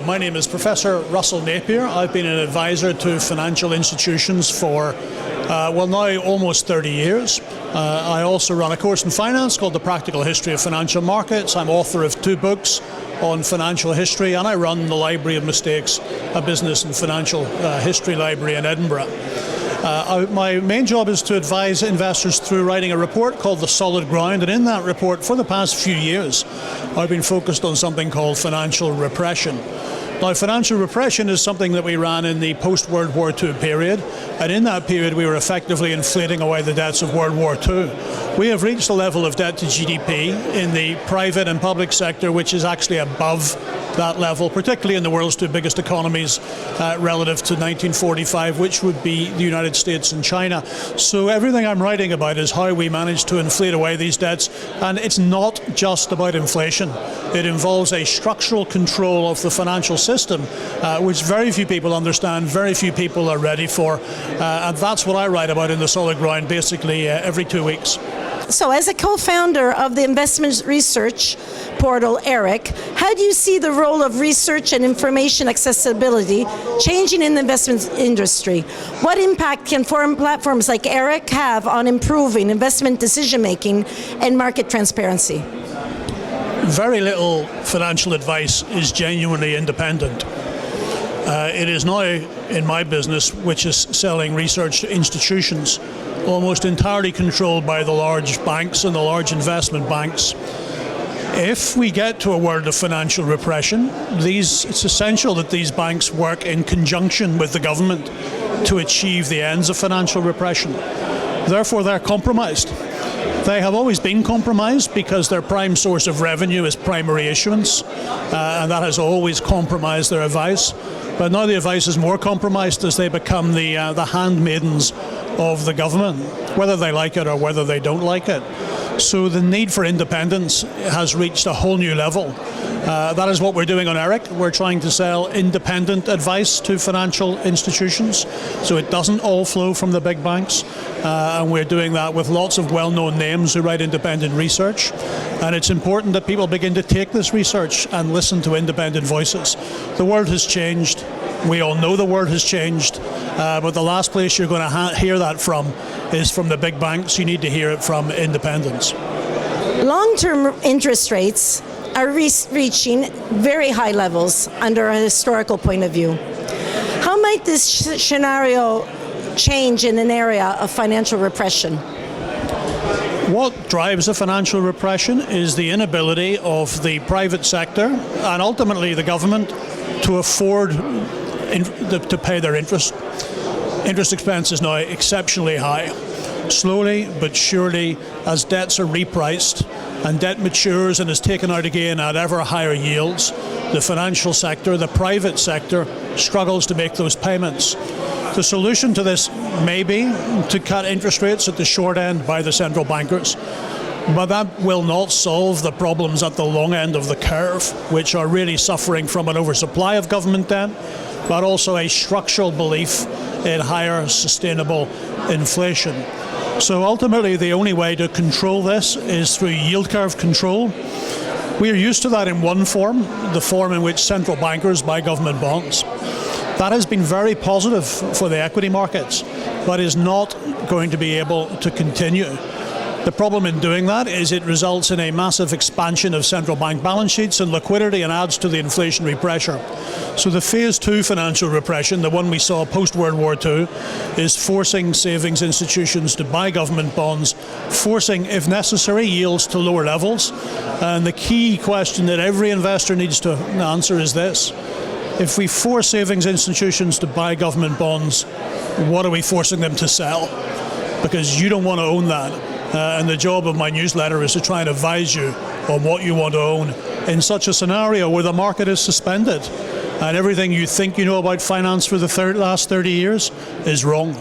My name is Professor Russell Napier. I've been an advisor to financial institutions for, now almost 30 years. I also run a course in finance called The Practical History of Financial Markets. I'm author of 2 books on financial history, and I run the Library of Mistakes, a business and financial history library in Edinburgh. My main job is to advise investors through writing a report called The Solid Ground, and in that report for the past few years I've been focused on something called financial repression. Now, financial repression is something that we ran in the post-World War II period, and in that period we were effectively inflating away the debts of World War II. We have reached a level of debt to GDP in the private and public sector which is actually above that level, particularly in the world's 2 biggest economies relative to 1945, which would be the United States and China. So everything I'm writing about is how we managed to inflate away these debts, and it's not just about inflation. It involves a structural control of the financial system, which very few people understand, very few people are ready for, and that's what I write about in The Solid Ground basically every 2 weeks. So as a co-founder of the investment research portal, ERIC, how do you see the role of research and information accessibility changing in the investment industry? What impact can foreign platforms like ERIC have on improving investment decision-making and market transparency? Very little financial advice is genuinely independent. It is now in my business, which is selling research to institutions, almost entirely controlled by the large banks and the large investment banks. If we get to a world of financial repression, it's essential that these banks work in conjunction with the government to achieve the ends of financial repression. Therefore, they're compromised. They have always been compromised because their prime source of revenue is primary issuance, and that has always compromised their advice. But now the advice is more compromised as they become the handmaidens of the government, whether they like it or whether they don't like it. So the need for independence has reached a whole new level. That is what we're doing on ERIC. We're trying to sell independent advice to financial institutions, so it doesn't all flow from the big banks. And we're doing that with lots of well-known names who write independent research. And it's important that people begin to take this research and listen to independent voices. The world has changed. We all know the world has changed, but the last place you're going to hear that from is from the big banks. You need to hear it from independents. Long-term interest rates are reaching very high levels under a historical point of view. How might this scenario change in an area of financial repression? What drives a financial repression is the inability of the private sector and ultimately the government to afford to pay their interest. Interest expense is now exceptionally high. Slowly but surely, as debts are repriced and debt matures and is taken out again at ever higher yields, the financial sector, the private sector, struggles to make those payments. The solution to this may be to cut interest rates at the short end by the central bankers, but that will not solve the problems at the long end of the curve, which are really suffering from an oversupply of government debt, but also a structural belief in higher sustainable inflation. So ultimately, the only way to control this is through yield curve control. We are used to that in one form, the form in which central bankers buy government bonds. That has been very positive for the equity markets, but is not going to be able to continue. The problem in doing that is it results in a massive expansion of central bank balance sheets and liquidity and adds to the inflationary pressure. So the phase 2 financial repression, the one we saw post-World War II, is forcing savings institutions to buy government bonds, forcing, if necessary, yields to lower levels. And the key question that every investor needs to answer is this: if we force savings institutions to buy government bonds, what are we forcing them to sell? Because you don't want to own that. And the job of my newsletter is to try and advise you on what you want to own in such a scenario where the market is suspended and everything you think you know about finance for the last 30 years is wrong.